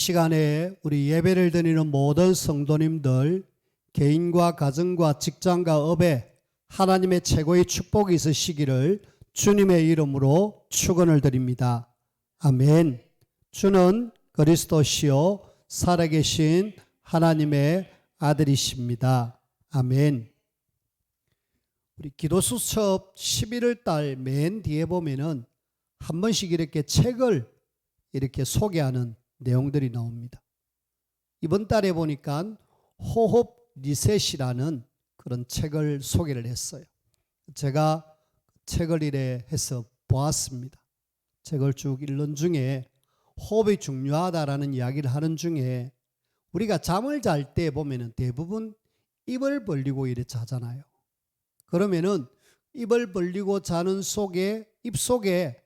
시간에 우리 예배를 드리는 모든 성도님들, 개인과 가정과 직장과 업에 하나님의 최고의 축복이 있으시기를 주님의 이름으로 축원을 드립니다. 아멘. 주는 그리스도시요 살아계신 하나님의 아들이십니다. 아멘. 우리 기도수첩 11월 달 맨 뒤에 보면은 한 번씩 이렇게 책을 이렇게 소개하는 내용들이 나옵니다. 이번 달에 보니까 호흡 리셋이라는 그런 책을 소개를 했어요. 제가 책을 이래 해서 보았습니다. 책을 쭉 읽는 중에 호흡이 중요하다라는 이야기를 하는 중에 우리가 잠을 잘 때 보면은 대부분 입을 벌리고 이래 자잖아요. 그러면은 입을 벌리고 자는 속에 입 속에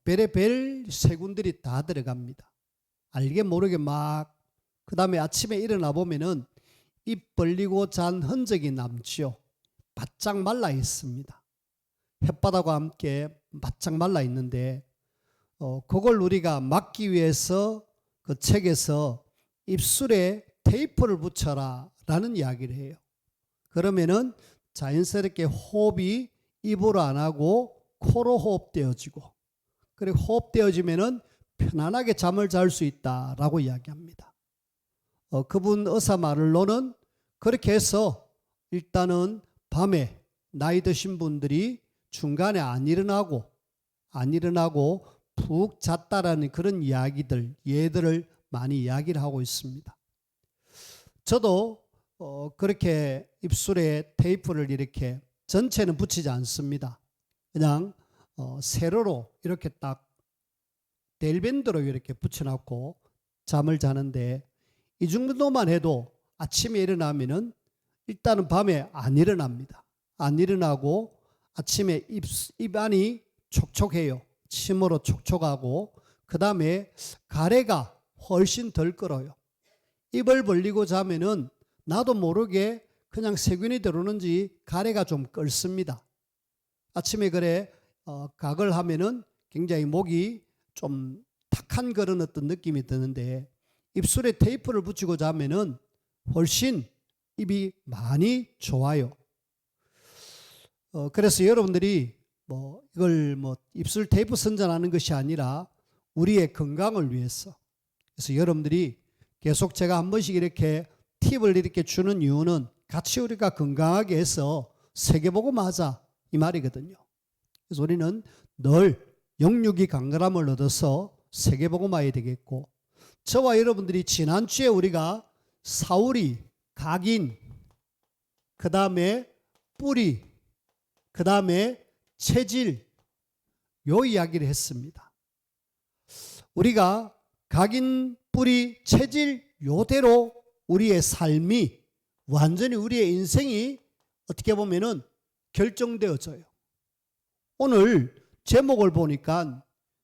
별의별 세균들이 다 들어갑니다. 알게 모르게 그 다음에 아침에 일어나 보면은 입 벌리고 잔 흔적이 남지요. 바짝 말라 있습니다. 햇바닥과 함께 바짝 말라 있는데 그걸 우리가 막기 위해서 그 책에서 입술에 테이프를 붙여라 라는 이야기를 해요. 그러면은 자연스럽게 호흡이 입으로 안 하고 코로 호흡되어지고, 그리고 호흡되어지면은 편안하게 잠을 잘 수 있다라고 이야기합니다. 그분 의사 말로는 그렇게 해서 일단은 밤에 나이 드신 분들이 중간에 안 일어나고 푹 잤다라는 그런 예들을 많이 이야기를 하고 있습니다. 저도 그렇게 입술에 테이프를 이렇게 전체는 붙이지 않습니다. 그냥 세로로 이렇게 딱 델밴드로 이렇게 붙여놓고 잠을 자는데, 이 정도만 해도 아침에 일어나면은 일단은 밤에 안 일어납니다. 안 일어나고 아침에 입안이 촉촉해요. 침으로 촉촉하고, 그 다음에 가래가 훨씬 덜 끓어요. 입을 벌리고 자면은 나도 모르게 그냥 세균이 들어오는지 가래가 좀 끓습니다. 아침에 그래 각을 하면은 굉장히 목이 좀 탁한 그런 어떤 느낌이 드는데, 입술에 테이프를 붙이고 자면은 훨씬 입이 많이 좋아요. 그래서 여러분들이 이걸 입술 테이프 선전하는 것이 아니라 우리의 건강을 위해서, 그래서 여러분들이 계속 제가 한 번씩 이렇게 팁을 이렇게 주는 이유는 같이 우리가 건강하게 해서 세계복음하자 이 말이거든요. 그래서 우리는 늘 영육이 강건함을 얻어서 세계복음화해야 되겠고, 저와 여러분들이 지난주에 우리가 사울이 각인, 그 다음에 뿌리, 그 다음에 체질, 요 이야기를 했습니다. 우리가 각인, 뿌리, 체질 요대로 우리의 삶이, 완전히 우리의 인생이 어떻게 보면은 결정되어져요. 오늘 제목을 보니까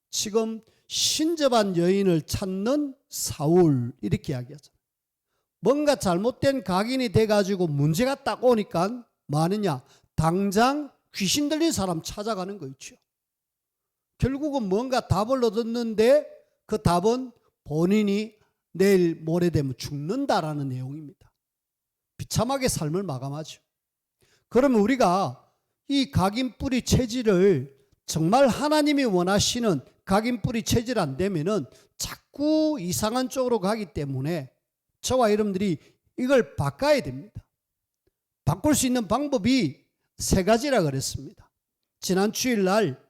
지금 신접한 여인을 찾는 사울 이렇게 이야기하잖아요. 뭔가 잘못된 각인이 돼가지고 문제가 딱 오니까 뭐하느냐, 당장 귀신 들린 사람 찾아가는 거 있죠. 결국은 뭔가 답을 얻었는데 그 답은 본인이 내일 모레 되면 죽는다라는 내용입니다. 비참하게 삶을 마감하죠. 그러면 우리가 이 각인 뿌리 체질을 정말 하나님이 원하시는 각인 뿌리 체질 안 되면은 자꾸 이상한 쪽으로 가기 때문에 저와 여러분들이 이걸 바꿔야 됩니다. 바꿀 수 있는 방법이 세 가지라 그랬습니다. 지난 주일날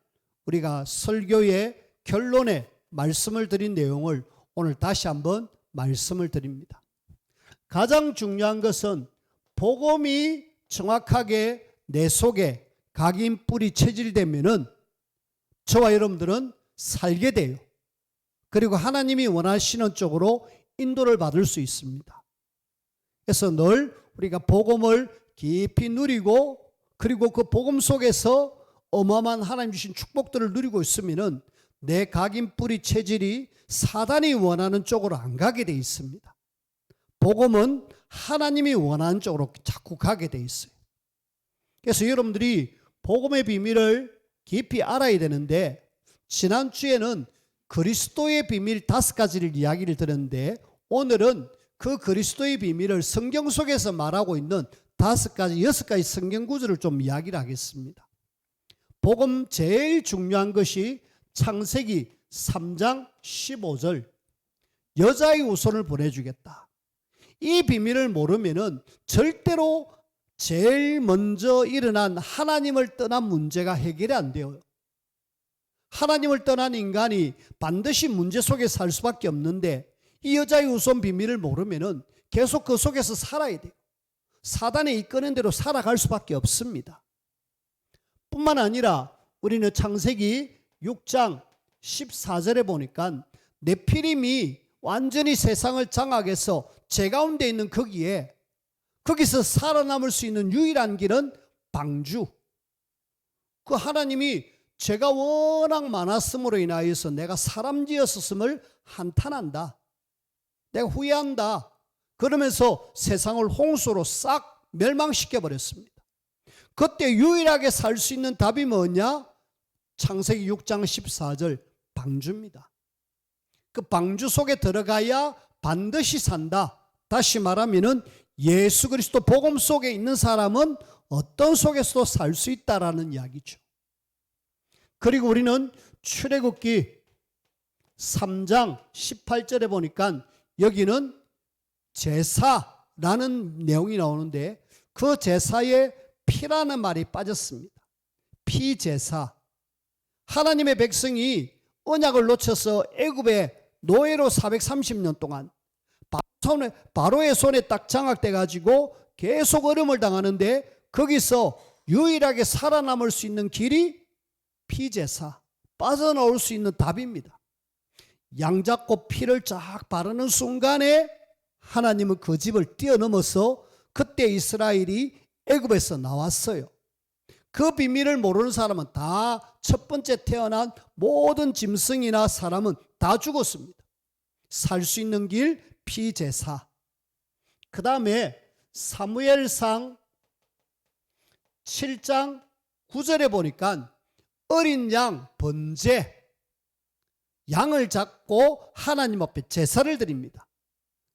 우리가 설교의 결론에 말씀을 드린 내용을 오늘 다시 한번 말씀을 드립니다. 가장 중요한 것은 복음이 정확하게 내 속에 각인 뿌리 체질되면은 저와 여러분들은 살게 돼요. 그리고 하나님이 원하시는 쪽으로 인도를 받을 수 있습니다. 그래서 늘 우리가 복음을 깊이 누리고, 그리고 그 복음 속에서 어마어마한 하나님 주신 축복들을 누리고 있으면은 내 각인 뿌리 체질이 사단이 원하는 쪽으로 안 가게 돼 있습니다. 복음은 하나님이 원하는 쪽으로 자꾸 가게 돼 있어요. 그래서 여러분들이 복음의 비밀을 깊이 알아야 되는데, 지난주에는 그리스도의 비밀 5가지를 이야기를 들었는데, 오늘은 그 그리스도의 비밀을 성경 속에서 말하고 있는 6가지 성경 구절을 좀 이야기를 하겠습니다. 복음 제일 중요한 것이 창세기 3장 15절, 여자의 후손을 보내주겠다. 이 비밀을 모르면은 절대로 제일 먼저 일어난 하나님을 떠난 문제가 해결이 안 돼요. 하나님을 떠난 인간이 반드시 문제 속에 살 수밖에 없는데, 이 여자의 후손 비밀을 모르면은 계속 그 속에서 살아야 돼요. 사단이 이끄는 대로 살아갈 수밖에 없습니다. 뿐만 아니라 우리는 창세기 6장 14절에 보니까 네피림이 완전히 세상을 장악해서 제 가운데 있는 거기서 살아남을 수 있는 유일한 길은 방주. 그 하나님이 죄가 워낙 많았음으로 인하여서 내가 사람 지었음을 한탄한다, 내가 후회한다, 그러면서 세상을 홍수로 싹 멸망시켜 버렸습니다. 그때 유일하게 살 수 있는 답이 뭐냐? 창세기 6장 14절 방주입니다. 그 방주 속에 들어가야 반드시 산다. 다시 말하면은 예수 그리스도 복음 속에 있는 사람은 어떤 속에서도 살 수 있다라는 이야기죠. 그리고 우리는 출애굽기 3장 18절에 보니까 여기는 제사라는 내용이 나오는데, 그 제사에 피라는 말이 빠졌습니다. 피제사. 하나님의 백성이 언약을 놓쳐서 애굽의 노예로 430년 동안 바로의 손에 딱 장악돼 가지고 계속 어려움을 당하는데, 거기서 유일하게 살아남을 수 있는 길이 피제사, 빠져나올 수 있는 답입니다. 양 잡고 피를 쫙 바르는 순간에 하나님은 그 집을 뛰어넘어서 그때 이스라엘이 애굽에서 나왔어요. 그 비밀을 모르는 사람은 다 첫 번째 태어난 모든 짐승이나 사람은 다 죽었습니다. 살 수 있는 길 피제사. 그 다음에 사무엘상 7장 9절에 보니까 어린 양 번제, 양을 잡고 하나님 앞에 제사를 드립니다.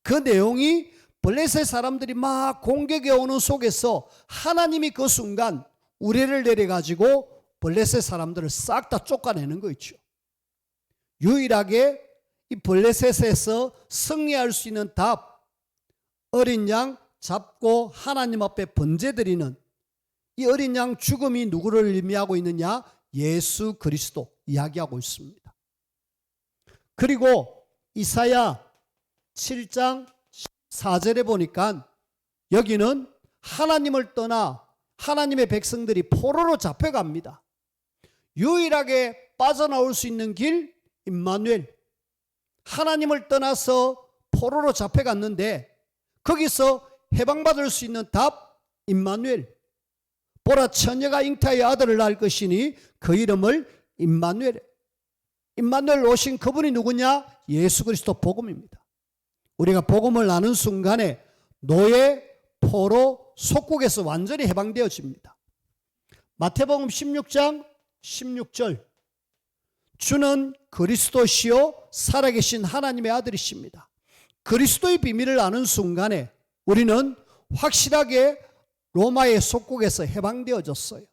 그 내용이 블레셋 사람들이 막 공격해 오는 속에서 하나님이 그 순간 우레를 내려가지고 블레셋 사람들을 싹 다 쫓아내는 거 있죠. 유일하게 이 블레셋에서 승리할 수 있는 답, 어린 양 잡고 하나님 앞에 번제 드리는 이 어린 양 죽음이 누구를 의미하고 있느냐? 예수 그리스도 이야기하고 있습니다. 그리고 이사야 7장 4절에 보니까 여기는 하나님을 떠나 하나님의 백성들이 포로로 잡혀갑니다. 유일하게 빠져나올 수 있는 길 임마누엘. 하나님을 떠나서 포로로 잡혀갔는데 거기서 해방받을 수 있는 답 임마누엘. 보라, 처녀가 잉태하여 아들을 낳을 것이니 그 이름을 임마누엘. 임마누엘 오신 그분이 누구냐? 예수 그리스도 복음입니다. 우리가 복음을 아는 순간에 노예, 포로, 속국에서 완전히 해방되어집니다. 마태복음 16장 16절, 주는 그리스도시요 살아계신 하나님의 아들이십니다. 그리스도의 비밀을 아는 순간에 우리는 확실하게 로마의 속국에서 해방되어졌어요.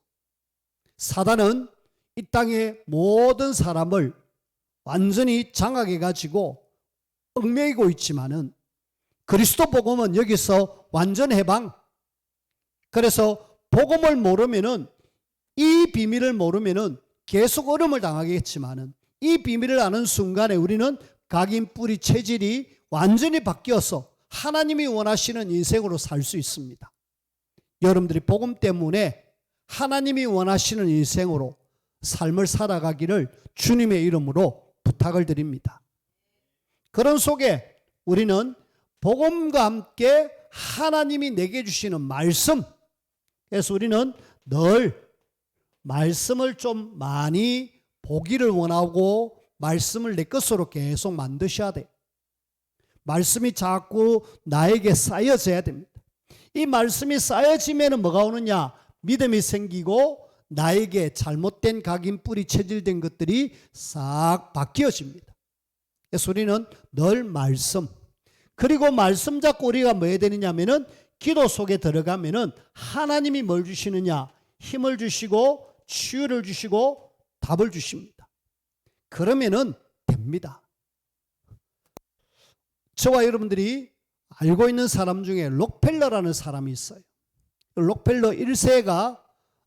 사단은 이 땅의 모든 사람을 완전히 장악해 가지고 얽매이고 있지만은 그리스도 복음은 여기서 완전 해방. 그래서 복음을 모르면은, 이 비밀을 모르면은 계속 어려움을 당하겠지만은 이 비밀을 아는 순간에 우리는 각인 뿌리 체질이 완전히 바뀌어서 하나님이 원하시는 인생으로 살 수 있습니다. 여러분들이 복음 때문에 하나님이 원하시는 인생으로 삶을 살아가기를 주님의 이름으로 부탁을 드립니다. 그런 속에 우리는 복음과 함께 하나님이 내게 주시는 말씀, 그래서 우리는 늘 말씀을 좀 많이 보기를 원하고 말씀을 내 것으로 계속 만드셔야 돼요. 말씀이 자꾸 나에게 쌓여져야 됩니다. 이 말씀이 쌓여지면 뭐가 오느냐? 믿음이 생기고 나에게 잘못된 각인 뿌리 체질된 것들이 싹 바뀌어집니다. 그래서 우리는 늘 말씀, 그리고 말씀 잡고 우리가 뭐 해야 되느냐면은 기도 속에 들어가면은 하나님이 뭘 주시느냐, 힘을 주시고 치유를 주시고 답을 주십니다. 그러면은 됩니다. 저와 여러분들이 알고 있는 사람 중에 록펠러라는 사람이 있어요. 록펠러 1세가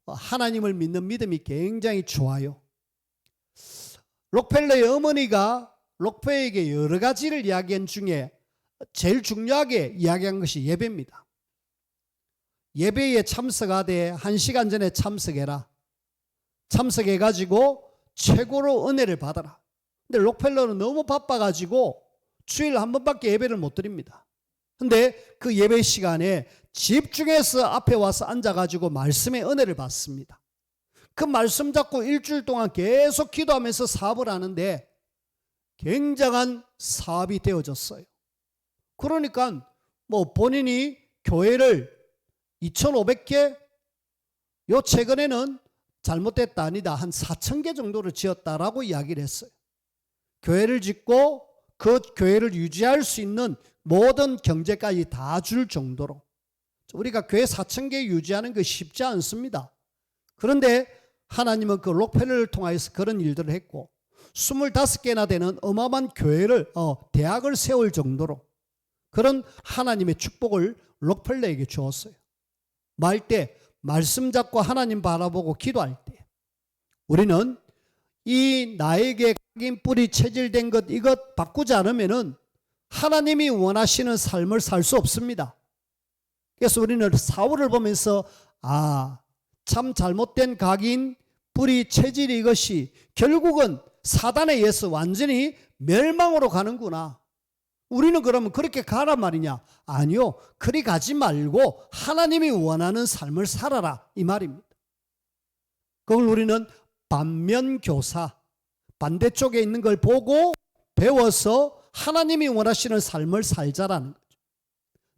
하나님을 믿는 믿음이 굉장히 좋아요. 록펠러의 어머니가 록펠러에게 여러 가지를 이야기한 중에 제일 중요하게 이야기한 것이 예배입니다. 예배에 참석하되 1시간 전에 참석해라. 참석해가지고 최고로 은혜를 받아라. 근데 록펠러는 너무 바빠가지고 주일 한 번밖에 예배를 못 드립니다. 근데 그 예배 시간에 집중해서 앞에 와서 앉아가지고 말씀의 은혜를 받습니다. 그 말씀 잡고 일주일 동안 계속 기도하면서 사업을 하는데 굉장한 사업이 되어졌어요. 그러니까 뭐 본인이 교회를 2,500개, 요 최근에는 잘못됐다 아니다 한 4,000개 정도를 지었다라고 이야기를 했어요. 교회를 짓고 그 교회를 유지할 수 있는 모든 경제까지 다 줄 정도로. 우리가 교회 4,000개 유지하는 거 쉽지 않습니다. 그런데 하나님은 그 록펠러를 통하여서 그런 일들을 했고 25개나 되는 어마어마한 교회를 대학을 세울 정도로 그런 하나님의 축복을 록펠러에게 주었어요. 말 때 말씀 잡고 하나님 바라보고 기도할 때 우리는 이 나에게 각인 뿌리 체질된 것 이것 바꾸지 않으면은 하나님이 원하시는 삶을 살 수 없습니다. 그래서 우리는 사울을 보면서 참 잘못된 각인 뿌리 체질 이것이 결국은 사단에 의해서 완전히 멸망으로 가는구나. 우리는 그러면 그렇게 가란 말이냐? 아니요. 그리 가지 말고 하나님이 원하는 삶을 살아라 이 말입니다. 그걸 우리는 반면교사, 반대쪽에 있는 걸 보고 배워서 하나님이 원하시는 삶을 살자라는 거죠.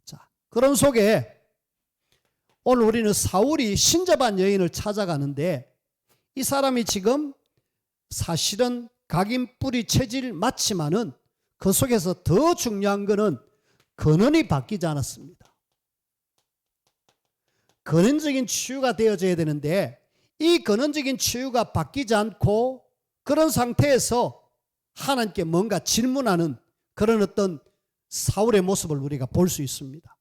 자, 그런 속에 오늘 우리는 사울이 신접한 여인을 찾아가는데 이 사람이 지금 사실은 각인 뿌리 체질 맞지만은 그 속에서 더 중요한 것은 근원이 바뀌지 않았습니다. 근원적인 치유가 되어져야 되는데 이 근원적인 치유가 바뀌지 않고 그런 상태에서 하나님께 뭔가 질문하는 그런 어떤 사울의 모습을 우리가 볼 수 있습니다.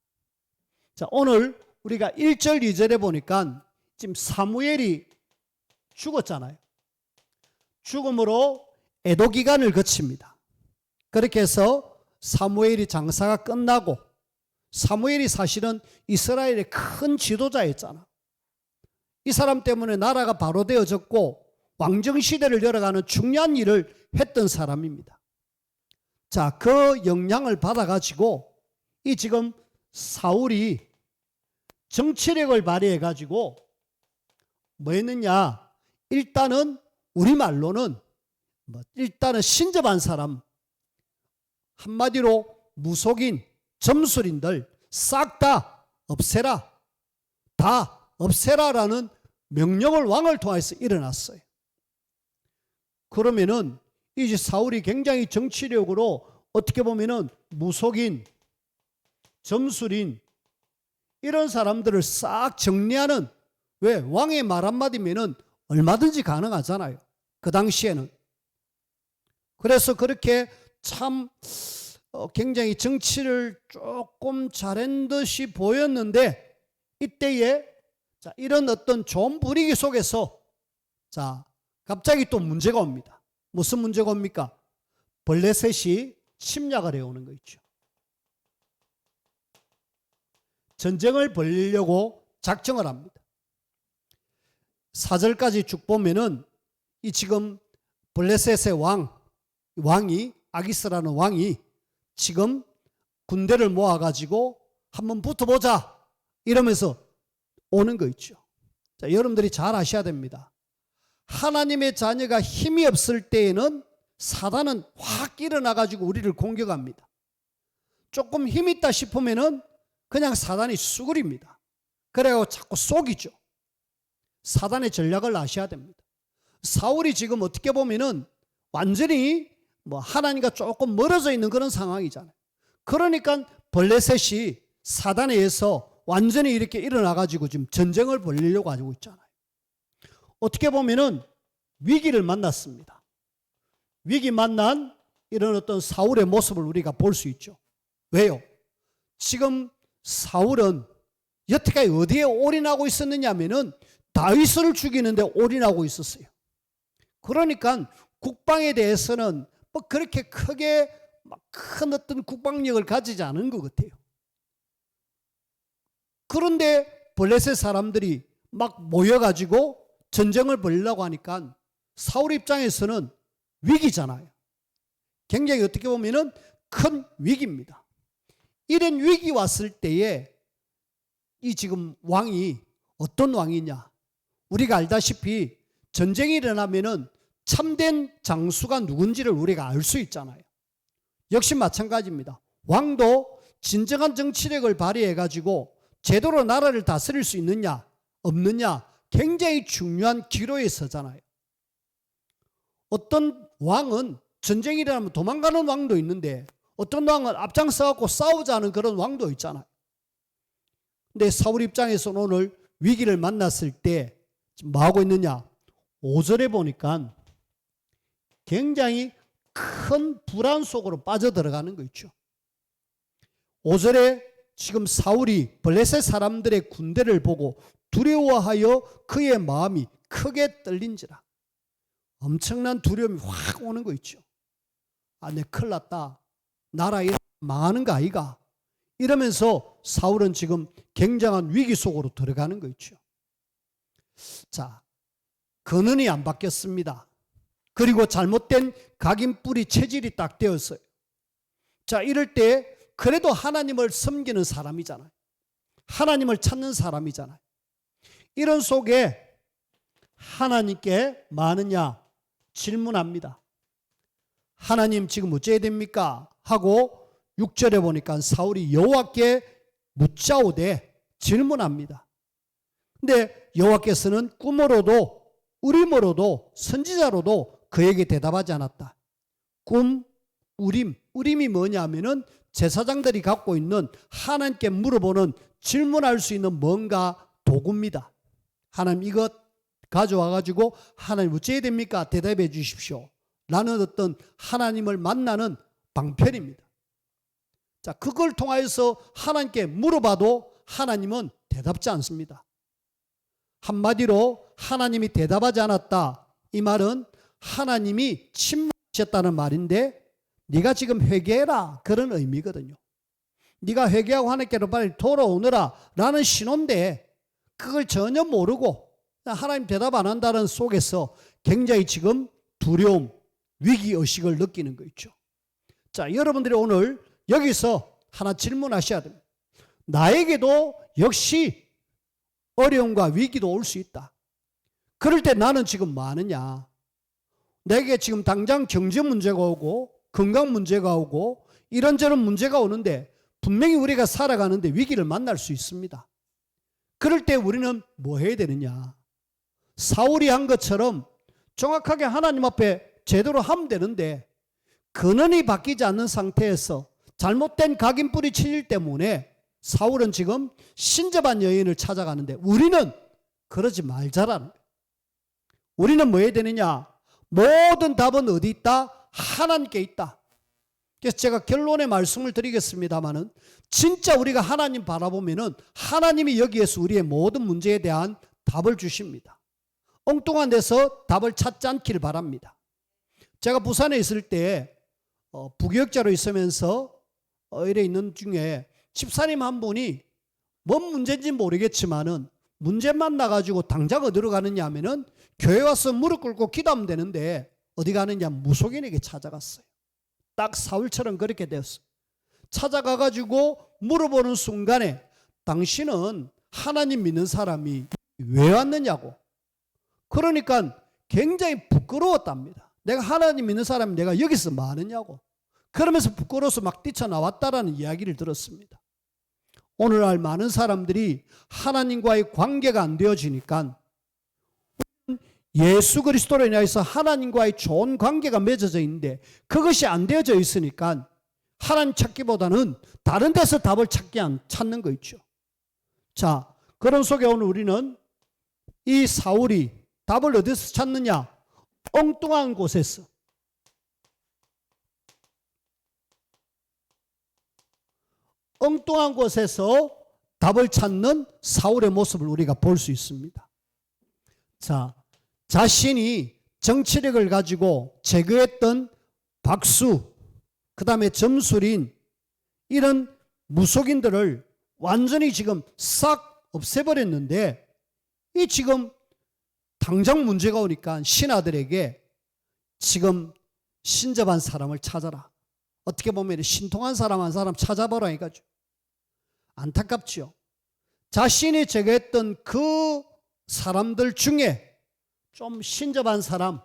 자, 오늘 우리가 1절, 2절에 보니까 지금 사무엘이 죽었잖아요. 죽음으로 애도 기간을 거칩니다. 그렇게 해서 사무엘이 장사가 끝나고 사무엘이 사실은 이스라엘의 큰 지도자였잖아. 이 사람 때문에 나라가 바로 되어졌고 왕정시대를 열어가는 중요한 일을 했던 사람입니다. 자, 그 영향을 받아가지고 이 지금 사울이 정치력을 발휘해가지고 뭐 했느냐? 일단은 우리말로는 일단은 신접한 사람, 한마디로 무속인, 점술인들 싹 다 없애라, 다 없애라라는 명령을 왕을 통해서 일어났어요. 그러면은 이제 사울이 굉장히 정치력으로 어떻게 보면은 무속인, 점술인 이런 사람들을 싹 정리하는, 왜? 왕의 말 한마디면은 얼마든지 가능하잖아요. 그 당시에는. 그래서 그렇게 참 굉장히 정치를 조금 잘한 듯이 보였는데 이때에 자, 이런 어떤 좋은 분위기 속에서 자, 갑자기 또 문제가 옵니다. 무슨 문제가 옵니까? 블레셋이 침략을 해오는 거 있죠. 전쟁을 벌이려고 작정을 합니다. 4절까지 쭉 보면은 이 지금 블레셋의 왕이 아기스라는 왕이 지금 군대를 모아가지고 한번 붙어보자 이러면서 오는 거 있죠. 자, 여러분들이 잘 아셔야 됩니다. 하나님의 자녀가 힘이 없을 때에는 사단은 확 일어나가지고 우리를 공격합니다. 조금 힘 있다 싶으면은 그냥 사단이 수그립니다. 그래서 자꾸 속이죠. 사단의 전략을 아셔야 됩니다. 사울이 지금 어떻게 보면은 완전히 하나님과 조금 멀어져 있는 그런 상황이잖아요. 그러니까 블레셋이 사단에 의해서 완전히 이렇게 일어나가지고 지금 전쟁을 벌이려고 하고 있잖아요. 어떻게 보면은 위기를 만났습니다. 위기 만난 이런 어떤 사울의 모습을 우리가 볼 수 있죠. 왜요? 지금 사울은 여태까지 어디에 올인하고 있었느냐 하면은 다윗을 죽이는데 올인하고 있었어요. 그러니까 국방에 대해서는 그렇게 크게 큰 어떤 국방력을 가지지 않은 것 같아요. 그런데 블레셋 사람들이 막 모여가지고 전쟁을 벌이려고 하니까 사울 입장에서는 위기잖아요. 굉장히 어떻게 보면은 큰 위기입니다. 이런 위기 왔을 때에 이 지금 왕이 어떤 왕이냐? 우리가 알다시피 전쟁이 일어나면은 참된 장수가 누군지를 우리가 알 수 있잖아요. 역시 마찬가지입니다. 왕도 진정한 정치력을 발휘해가지고 제대로 나라를 다스릴 수 있느냐 없느냐 굉장히 중요한 기로에 서잖아요. 어떤 왕은 전쟁이 일어나면 도망가는 왕도 있는데 어떤 왕은 앞장서갖고 싸우자는 그런 왕도 있잖아요. 근데 사울 입장에서는 오늘 위기를 만났을 때 뭐 하고 있느냐? 5절에 보니까 굉장히 큰 불안 속으로 빠져들어가는 거 있죠. 5절에 지금 사울이 블레셋 사람들의 군대를 보고 두려워하여 그의 마음이 크게 떨린지라. 엄청난 두려움이 확 오는 거 있죠. 아, 내 큰일 났다. 나라 망하는 거 아이가? 이러면서 사울은 지금 굉장한 위기 속으로 들어가는 거 있죠. 자, 근원이 안 바뀌었습니다. 그리고 잘못된 각인뿌리 체질이 딱 되었어요. 자, 이럴 때 그래도 하나님을 섬기는 사람이잖아요. 하나님을 찾는 사람이잖아요. 이런 속에 하나님께 많으냐 질문합니다. 하나님 지금 어째야 됩니까? 하고 6절에 보니까 사울이 여호와께 묻자오되 질문합니다. 근데 여호와께서는 꿈으로도 우림으로도 선지자로도 그에게 대답하지 않았다. 꿈, 우림. 우림이 뭐냐면은 제사장들이 갖고 있는 하나님께 물어보는 질문할 수 있는 뭔가 도구입니다. 하나님 이것 가져와가지고 하나님 어째야 됩니까? 대답해 주십시오. 라는 어떤 하나님을 만나는 방편입니다. 자, 그걸 통하여서 하나님께 물어봐도 하나님은 대답지 않습니다. 한마디로 하나님이 대답하지 않았다. 이 말은 하나님이 침묵하셨다는 말인데 네가 지금 회개해라 그런 의미거든요. 네가 회개하고 하나님께로 빨리 돌아오너라 라는 신호인데 그걸 전혀 모르고 하나님 대답 안 한다는 속에서 굉장히 지금 두려움, 위기의식을 느끼는 거 있죠. 자, 여러분들이 오늘 여기서 하나 질문하셔야 됩니다. 나에게도 역시 어려움과 위기도 올 수 있다. 그럴 때 나는 지금 뭐 하느냐? 내게 지금 당장 경제 문제가 오고 건강 문제가 오고 이런저런 문제가 오는데 분명히 우리가 살아가는데 위기를 만날 수 있습니다. 그럴 때 우리는 뭐 해야 되느냐? 사울이 한 것처럼 정확하게 하나님 앞에 제대로 하면 되는데 근원이 바뀌지 않는 상태에서 잘못된 각인뿌리 체질 때문에 사울은 지금 신접한 여인을 찾아가는데 우리는 그러지 말자라는 거예요. 우리는 뭐 해야 되느냐? 모든 답은 어디 있다? 하나님께 있다. 그래서 제가 결론의 말씀을 드리겠습니다마는 진짜 우리가 하나님 바라보면은 하나님이 여기에서 우리의 모든 문제에 대한 답을 주십니다. 엉뚱한 데서 답을 찾지 않기를 바랍니다. 제가 부산에 있을 때 부교역자로 있으면서 이래 있는 중에 집사님 한 분이 뭔 문제인지 모르겠지만은 문제만 나가지고 당장 어디로 가느냐 하면은 교회 와서 무릎 꿇고 기도하면 되는데 어디 가느냐 무속인에게 찾아갔어요. 딱 사울처럼 그렇게 되었어요. 찾아가가지고 물어보는 순간에 당신은 하나님 믿는 사람이 왜 왔느냐고. 그러니까 굉장히 부끄러웠답니다. 내가 하나님 믿는 사람이 내가 여기서 뭐 하느냐고. 그러면서 부끄러워서 막 뛰쳐나왔다라는 이야기를 들었습니다. 오늘날 많은 사람들이 하나님과의 관계가 안 되어지니까 예수 그리스도로 인하여서 하나님과의 좋은 관계가 맺어져 있는데 그것이 안 되어져 있으니까 하나님 찾기보다는 다른 데서 답을 찾는 거 있죠. 자, 그런 속에 오늘 우리는 이 사울이 답을 어디서 찾느냐? 엉뚱한 곳에서. 엉뚱한 곳에서 답을 찾는 사울의 모습을 우리가 볼 수 있습니다. 자, 자신이 정치력을 가지고 제거했던 박수, 그 다음에 점술인 이런 무속인들을 완전히 지금 싹 없애버렸는데 이 지금 당장 문제가 오니까 신하들에게 지금 신접한 사람을 찾아라. 어떻게 보면 신통한 사람 한 사람 찾아보라 이거죠. 안타깝죠. 자신이 제거했던 그 사람들 중에 좀 신접한 사람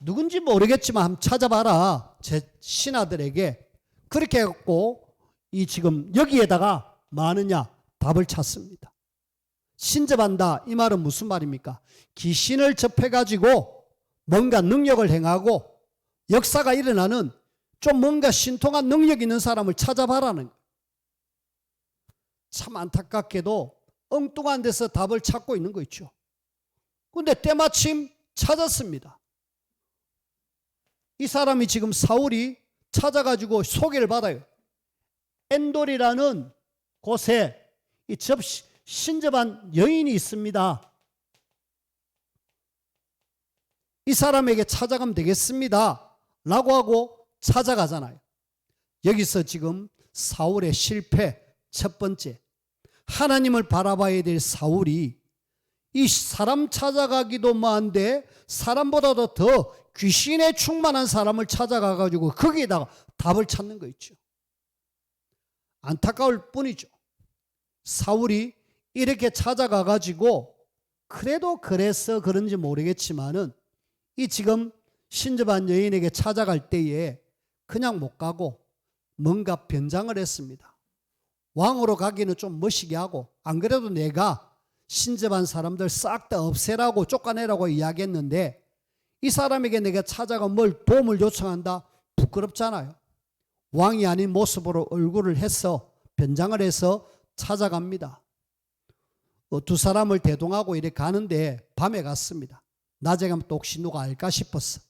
누군지 모르겠지만 한번 찾아봐라. 제 신하들에게 그렇게 해갖고 이 지금 여기에다가 많으냐 답을 찾습니다. 신접한다 이 말은 무슨 말입니까? 귀신을 접해가지고 뭔가 능력을 행하고 역사가 일어나는 좀 뭔가 신통한 능력 있는 사람을 찾아봐라는 거예요. 참 안타깝게도 엉뚱한 데서 답을 찾고 있는 거 있죠. 그런데 때마침 찾았습니다. 이 사람이 지금 사울이 찾아가지고 소개를 받아요. 엔돌이라는 곳에 이 신접한 여인이 있습니다. 이 사람에게 찾아가면 되겠습니다. 라고 하고 찾아가잖아요. 여기서 지금 사울의 실패 첫 번째, 하나님을 바라봐야 될 사울이 이 사람 찾아가기도 뭐한데 사람보다도 더 귀신에 충만한 사람을 찾아가가지고 거기에다가 답을 찾는 거 있죠. 안타까울 뿐이죠. 사울이 이렇게 찾아가가지고 그래도 그래서 그런지 모르겠지만은 이 지금 신접한 여인에게 찾아갈 때에 그냥 못 가고 뭔가 변장을 했습니다. 왕으로 가기는 좀 멋있게 하고 안 그래도 내가 신접한 사람들 싹 다 없애라고 쫓아내라고 이야기했는데 이 사람에게 내가 찾아가 뭘 도움을 요청한다? 부끄럽잖아요. 왕이 아닌 모습으로 얼굴을 해서 변장을 해서 찾아갑니다. 두 사람을 대동하고 이렇게 가는데 밤에 갔습니다. 낮에 가면 또 혹시 누가 알까 싶었어.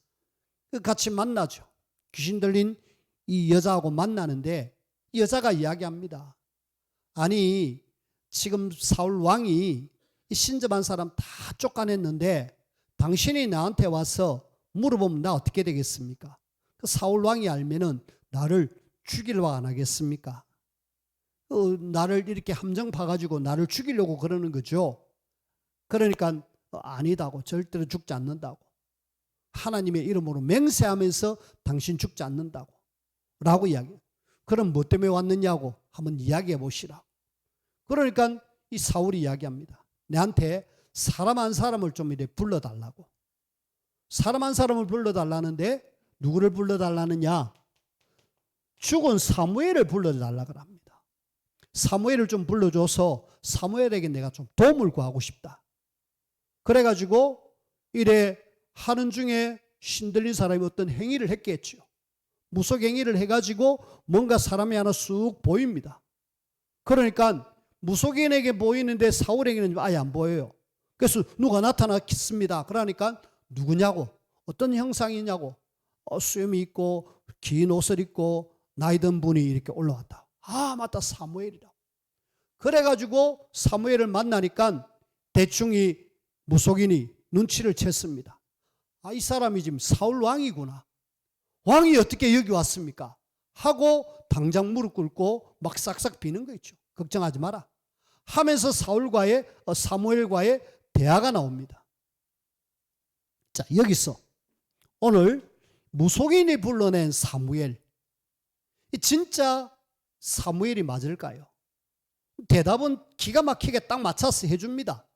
같이 만나죠. 귀신 들린 이 여자하고 만나는데 이 여자가 이야기합니다. 아니 지금 사울 왕이 이 신접한 사람 다 쫓아냈는데 당신이 나한테 와서 물어보면 나 어떻게 되겠습니까? 그 사울 왕이 알면은 나를 죽이려고 안 하겠습니까? 나를 이렇게 함정 파가지고 나를 죽이려고 그러는 거죠. 그러니까 아니다고, 절대로 죽지 않는다고, 하나님의 이름으로 맹세하면서 당신 죽지 않는다고 라고 이야기해요. 그럼 뭐 때문에 왔느냐고 한번 이야기해 보시라. 그러니까 이 사울이 이야기합니다. 내한테 사람 한 사람을 좀 이렇게 불러달라고. 사람 한 사람을 불러달라는데 누구를 불러달라느냐? 죽은 사무엘을 불러달라고 합니다. 사무엘을 좀 불러줘서 사무엘에게 내가 좀 도움을 구하고 싶다. 그래가지고 이래 하는 중에 신들린 사람이 어떤 행위를 했겠죠. 무속 행위를 해가지고 뭔가 사람이 하나 쑥 보입니다. 그러니까 무속인에게 보이는데 사울에게는 아예 안 보여요. 그래서 누가 나타났습니다. 그러니까 누구냐고, 어떤 형상이냐고, 수염이 있고 긴 옷을 입고 나이 든 분이 이렇게 올라왔다. 아 맞다, 사무엘이라고. 그래가지고 사무엘을 만나니까 대충 이 무속인이 눈치를 챘습니다. 아, 이 사람이 지금 사울 왕이구나. 왕이 어떻게 여기 왔습니까? 하고 당장 무릎 꿇고 막 싹싹 비는 거 있죠. 걱정하지 마라 하면서 사무엘과의 대화가 나옵니다. 자, 여기서 오늘 무속인이 불러낸 사무엘, 진짜 사무엘이 맞을까요? 대답은 기가 막히게 딱 맞춰서 해줍니다.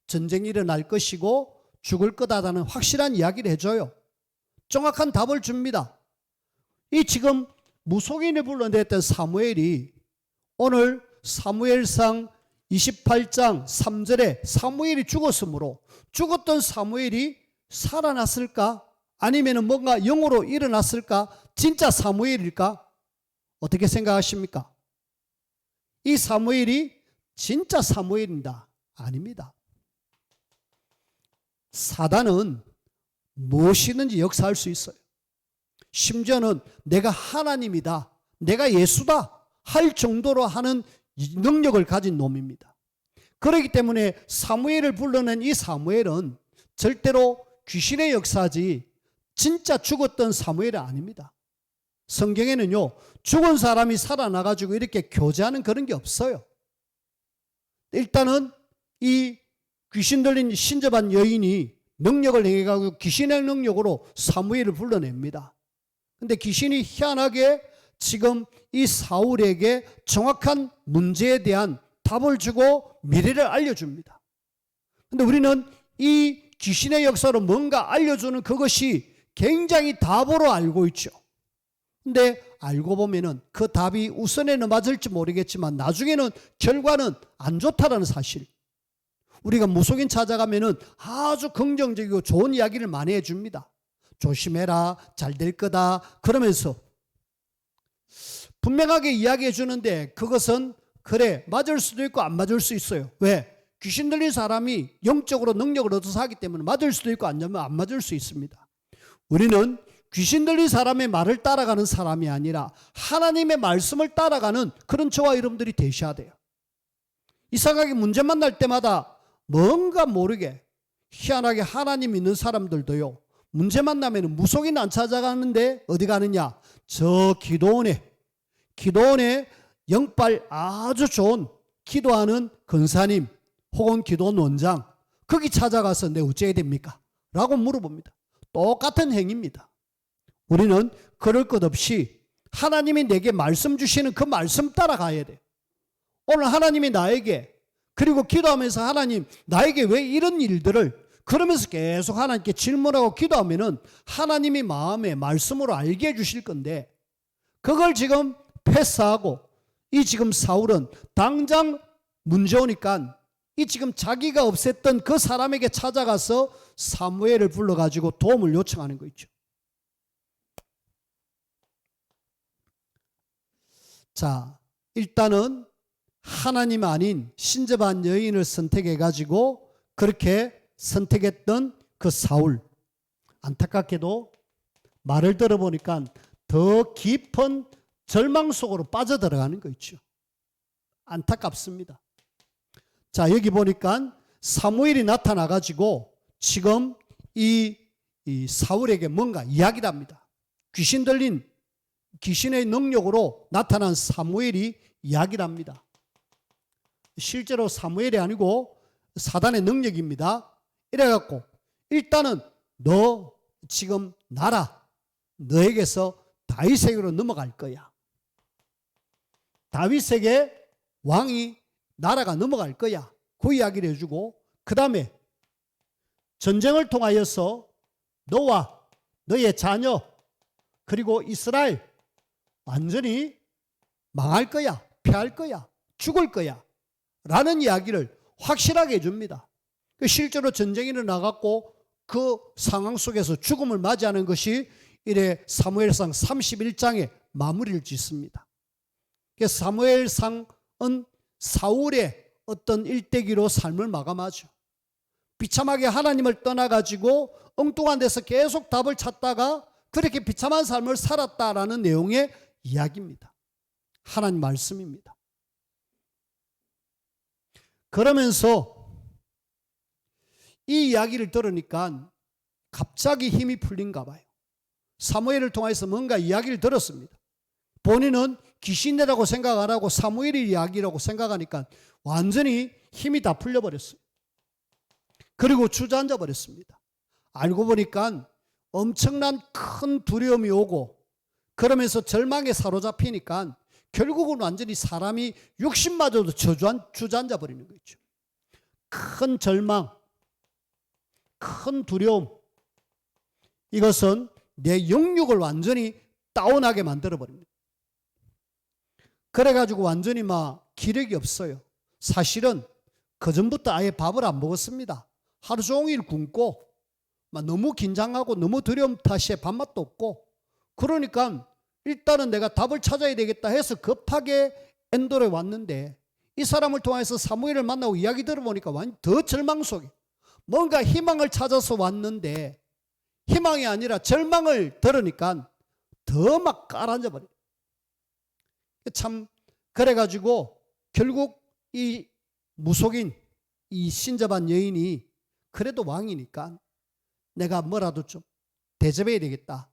전쟁이 일어날 것이고 죽을 거다라는 확실한 이야기를 해줘요. 정확한 답을 줍니다. 이 지금 무속인이 불러냈던 사무엘이 오늘 사무엘상 28장 3절에 사무엘이 죽었으므로 죽었던 사무엘이 살아났을까? 아니면 뭔가 영으로 일어났을까? 진짜 사무엘일까? 어떻게 생각하십니까? 이 사무엘이 진짜 사무엘입니다. 아닙니다. 사단은 무엇이든지 역사할 수 있어요. 심지어는 내가 하나님이다, 내가 예수다 할 정도로 하는 능력을 가진 놈입니다. 그렇기 때문에 사무엘을 불러낸 이 사무엘은 절대로 귀신의 역사지 진짜 죽었던 사무엘이 아닙니다. 성경에는요, 죽은 사람이 살아나가지고 이렇게 교제하는 그런 게 없어요. 일단은 이 귀신 들린 신접한 여인이 능력을 행해가지고 귀신의 능력으로 사무엘을 불러냅니다. 근데 귀신이 희한하게 지금 이 사울에게 정확한 문제에 대한 답을 주고 미래를 알려줍니다. 근데 우리는 이 귀신의 역사로 뭔가 알려주는 그것이 굉장히 답으로 알고 있죠. 근데 알고 보면은 그 답이 우선에는 맞을지 모르겠지만 나중에는 결과는 안 좋다라는 사실. 우리가 무속인 찾아가면은 아주 긍정적이고 좋은 이야기를 많이 해줍니다. 조심해라, 잘 될 거다 그러면서 분명하게 이야기해 주는데 그것은 그래 맞을 수도 있고 안 맞을 수 있어요. 왜? 귀신 들린 사람이 영적으로 능력을 얻어서 하기 때문에 맞을 수도 있고 안 맞을 수 있습니다. 우리는 귀신 들린 사람의 말을 따라가는 사람이 아니라 하나님의 말씀을 따라가는 그런 저와 여러분들이 되셔야 돼요. 이상하게 문제 만날 때마다 뭔가 모르게 희한하게 하나님 믿는 사람들도요, 문제 만나면 무속인 안 찾아가는데 어디 가느냐? 저 기도원에 영빨 아주 좋은 기도하는 권사님 혹은 기도원 원장 거기 찾아가서 내 어째야 됩니까? 라고 물어봅니다. 똑같은 행위입니다. 우리는 그럴 것 없이 하나님이 내게 말씀 주시는 그 말씀 따라가야 돼요. 오늘 하나님이 나에게 그리고 기도하면서 하나님 나에게 왜 이런 일들을 그러면서 계속 하나님께 질문하고 기도하면은 하나님이 마음에 말씀으로 알게 해주실 건데 그걸 지금 패스하고 이 지금 사울은 당장 문제 오니까 이 지금 자기가 없앴던 그 사람에게 찾아가서 사무엘을 불러가지고 도움을 요청하는 거 있죠. 자, 일단은 하나님 아닌 신접한 여인을 선택해가지고 그렇게 선택했던 그 사울, 안타깝게도 말을 들어보니까 더 깊은 절망 속으로 빠져들어가는 거 있죠. 안타깝습니다. 자, 여기 보니까 사무엘이 나타나가지고 지금 이 사울에게 뭔가 이야기를 합니다. 귀신 들린 귀신의 능력으로 나타난 사무엘이 이야기를 합니다. 실제로 사무엘이 아니고 사단의 능력입니다. 이래갖고 일단은 너 지금 나라 너에게서 다윗에게로 넘어갈 거야. 다윗에게 왕이 나라가 넘어갈 거야. 그 이야기를 해주고 그 다음에 전쟁을 통하여서 너와 너의 자녀 그리고 이스라엘 완전히 망할 거야. 패할 거야. 죽을 거야. 라는 이야기를 확실하게 해줍니다. 실제로 전쟁이 일어나갖고 그 상황 속에서 죽음을 맞이하는 것이 이래 사무엘상 31장에 마무리를 짓습니다. 사무엘상은 사울의 어떤 일대기로 삶을 마감하죠. 비참하게 하나님을 떠나가지고 엉뚱한 데서 계속 답을 찾다가 그렇게 비참한 삶을 살았다라는 내용의 이야기입니다. 하나님 말씀입니다. 그러면서 이 이야기를 들으니까 갑자기 힘이 풀린가 봐요. 사무엘을 통해서 뭔가 이야기를 들었습니다. 본인은 귀신이라고 생각 안 하고 사무엘의 이야기라고 생각하니까 완전히 힘이 다 풀려버렸어요. 그리고 주저앉아 버렸습니다. 알고 보니까 엄청난 큰 두려움이 오고 그러면서 절망에 사로잡히니까 결국은 완전히 사람이 육신마저도 주저앉아 버리는 거죠. 큰 절망, 큰 두려움, 이것은 내 영육을 완전히 다운하게 만들어 버립니다. 그래가지고 완전히 막 기력이 없어요. 사실은 그전부터 아예 밥을 안 먹었습니다. 하루 종일 굶고 막 너무 긴장하고 너무 두려움 탓에 밥맛도 없고, 그러니까 일단은 내가 답을 찾아야 되겠다 해서 급하게 엔돌에 왔는데, 이 사람을 통해서 사무엘을 만나고 이야기 들어보니까 완전 더 절망 속에 뭔가 희망을 찾아서 왔는데 희망이 아니라 절망을 들으니까 더 막 깔아앉아 버려요. 참 그래가지고 결국 이 무속인 이 신접한 여인이 그래도 왕이니까 내가 뭐라도 좀 대접해야 되겠다.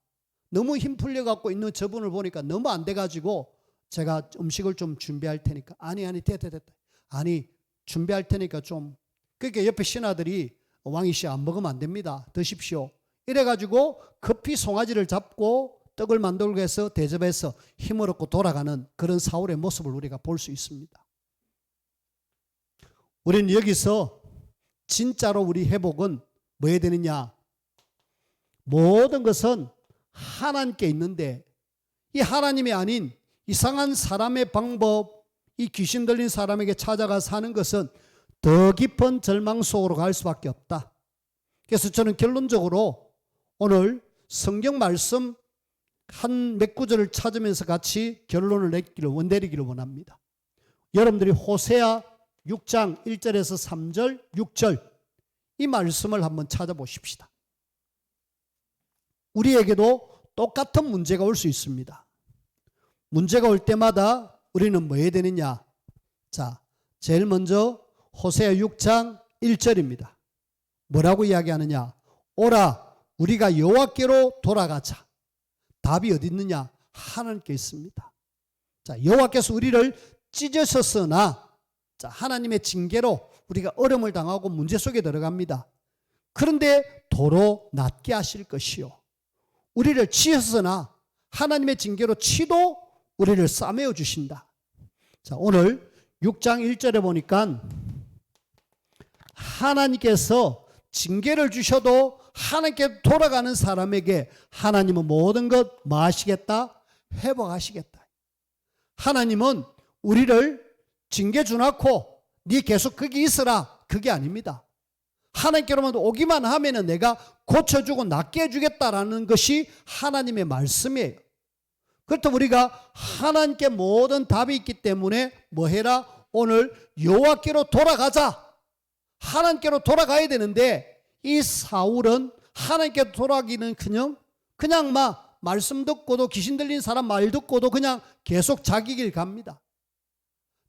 너무 힘 풀려갖고 있는 저분을 보니까 너무 안 돼가지고 제가 음식을 좀 준비할 테니까. 아니 됐다. 아니 준비할 테니까 좀. 그러니까 옆에 신하들이 왕이시 안 먹으면 안 됩니다. 드십시오. 이래가지고 급히 송아지를 잡고 떡을 만들고 해서 대접해서 힘을 얻고 돌아가는 그런 사울의 모습을 우리가 볼 수 있습니다. 우리는 여기서 진짜로 우리 회복은 뭐 해야 되느냐? 모든 것은 하나님께 있는데 이 하나님이 아닌 이상한 사람의 방법, 이 귀신 들린 사람에게 찾아가 사는 것은 더 깊은 절망 속으로 갈 수밖에 없다. 그래서 저는 결론적으로 오늘 성경 말씀 한 몇 구절을 찾으면서 같이 결론을 내리기를 원합니다. 여러분들이 호세아 6장 1절에서 3절, 6절 이 말씀을 한번 찾아보십시다. 우리에게도 똑같은 문제가 올 수 있습니다. 문제가 올 때마다 우리는 뭐 해야 되느냐? 자, 제일 먼저 호세아 6장 1절입니다. 뭐라고 이야기하느냐? 오라, 우리가 여호와께로 돌아가자. 답이 어디 있느냐? 하나님께 있습니다. 자, 여호와께서 우리를 찢으셨으나, 자, 하나님의 징계로 우리가 어려움을 당하고 문제 속에 들어갑니다. 그런데 도로 낫게 하실 것이요, 우리를 치셨으나 하나님의 징계로 치도 우리를 싸매어 주신다. 자, 오늘 6장 1절에 보니까 하나님께서 징계를 주셔도 하나님께 돌아가는 사람에게 하나님은 모든 것 뭐 하시겠다? 회복하시겠다. 하나님은 우리를 징계 주놓고 네 계속 거기 있으라, 그게 아닙니다. 하나님께로만 오기만 하면은 내가 고쳐주고 낫게 해주겠다라는 것이 하나님의 말씀이에요. 그렇다면 우리가 하나님께 모든 답이 있기 때문에 뭐 해라? 오늘 여호와께로 돌아가자. 하나님께로 돌아가야 되는데 이 사울은 하나님께 돌아가기는 그냥 막 말씀 듣고도 귀신 들린 사람 말 듣고도 그냥 계속 자기 길 갑니다.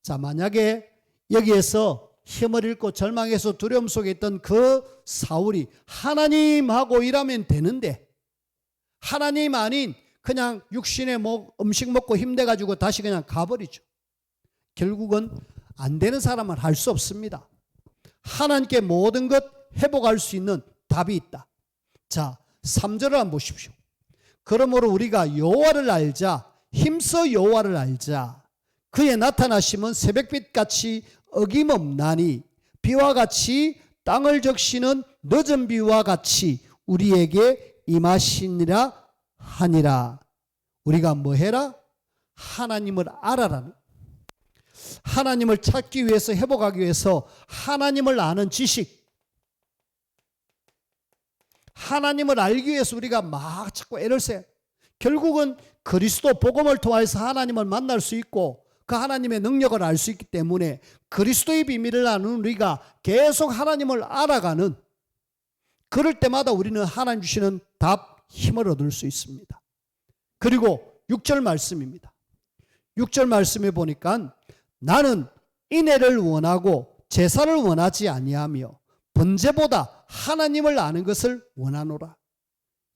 자, 만약에 여기에서 힘을 잃고 절망해서 두려움 속에 있던 그 사울이 하나님하고 일하면 되는데 하나님 아닌 그냥 육신의 음식 먹고 힘내가지고 다시 그냥 가버리죠. 결국은 안 되는 사람은 할 수 없습니다. 하나님께 모든 것 회복할 수 있는 답이 있다. 자, 3절을 한번 보십시오. 그러므로 우리가 여호와를 알자, 힘써 여호와를 알자. 그의 나타나심은 새벽빛같이 어김없나니 비와 같이 땅을 적시는 늦은 비와 같이 우리에게 임하시니라 하니라. 우리가 뭐 해라? 하나님을 알아라는, 하나님을 찾기 위해서, 회복하기 위해서 하나님을 아는 지식, 하나님을 알기 위해서 우리가 막 자꾸 애를 써요. 결국은 그리스도 복음을 통해서 하나님을 만날 수 있고 그 하나님의 능력을 알 수 있기 때문에 그리스도의 비밀을 아는 우리가 계속 하나님을 알아가는, 그럴 때마다 우리는 하나님 주시는 답, 힘을 얻을 수 있습니다. 그리고 6절 말씀입니다. 6절 말씀에 보니까 나는 인애를 원하고 제사를 원하지 아니하며 번제보다 하나님을 아는 것을 원하노라.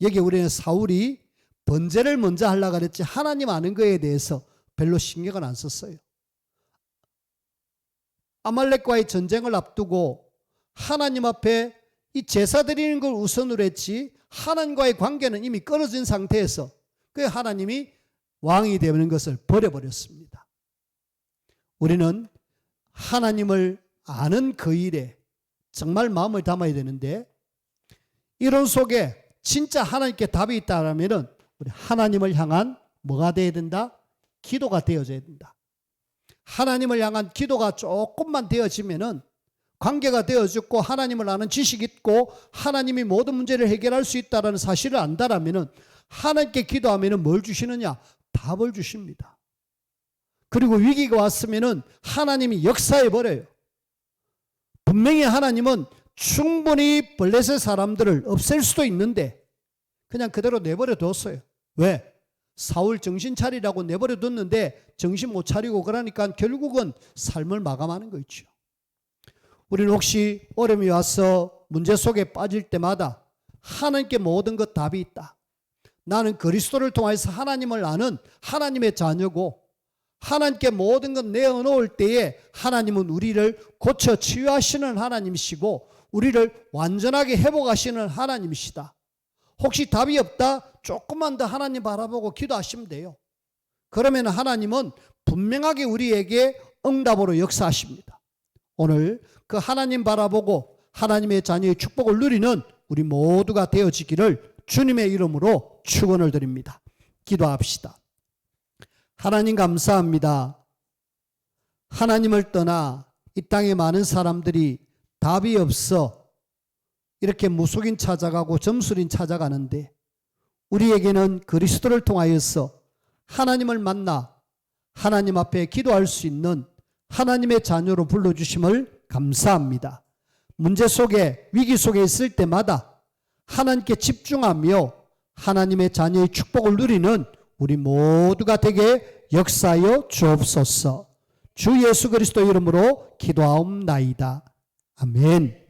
여기 우리는 사울이 번제를 먼저 하려고 그랬지 하나님 아는 거에 대해서 별로 신경을 안 썼어요. 아말렉과의 전쟁을 앞두고 하나님 앞에 이 제사 드리는 걸 우선으로 했지 하나님과의 관계는 이미 끊어진 상태에서 그 하나님이 왕이 되는 것을 버려버렸습니다. 우리는 하나님을 아는 그 일에 정말 마음을 담아야 되는데, 이런 속에 진짜 하나님께 답이 있다면 우리 하나님을 향한 뭐가 되어야 된다? 기도가 되어져야 된다. 하나님을 향한 기도가 조금만 되어지면은 관계가 되어졌고 하나님을 아는 지식이 있고 하나님이 모든 문제를 해결할 수 있다는 사실을 안다라면은 하나님께 기도하면은 뭘 주시느냐? 답을 주십니다. 그리고 위기가 왔으면은 하나님이 역사해 버려요. 분명히 하나님은 충분히 블레셋 사람들을 없앨 수도 있는데 그냥 그대로 내버려 뒀어요. 왜? 사울 정신 차리라고 내버려 뒀는데 정신 못 차리고 그러니까 결국은 삶을 마감하는 거 있죠. 우리는 혹시 어려움이 와서 문제 속에 빠질 때마다 하나님께 모든 것 답이 있다. 나는 그리스도를 통해서 하나님을 아는 하나님의 자녀고 하나님께 모든 것 내어놓을 때에 하나님은 우리를 고쳐 치유하시는 하나님이시고 우리를 완전하게 회복하시는 하나님이시다. 혹시 답이 없다? 조금만 더 하나님 바라보고 기도하시면 돼요. 그러면 하나님은 분명하게 우리에게 응답으로 역사하십니다. 오늘 그 하나님 바라보고 하나님의 자녀의 축복을 누리는 우리 모두가 되어지기를 주님의 이름으로 축원을 드립니다. 기도합시다. 하나님 감사합니다. 하나님을 떠나 이 땅에 많은 사람들이 답이 없어 이렇게 무속인 찾아가고 점술인 찾아가는데 우리에게는 그리스도를 통하여서 하나님을 만나 하나님 앞에 기도할 수 있는 하나님의 자녀로 불러주심을 감사합니다. 문제 속에 위기 속에 있을 때마다 하나님께 집중하며 하나님의 자녀의 축복을 누리는 우리 모두가 되게 역사하여 주옵소서. 주 예수 그리스도 이름으로 기도하옵나이다. 아멘.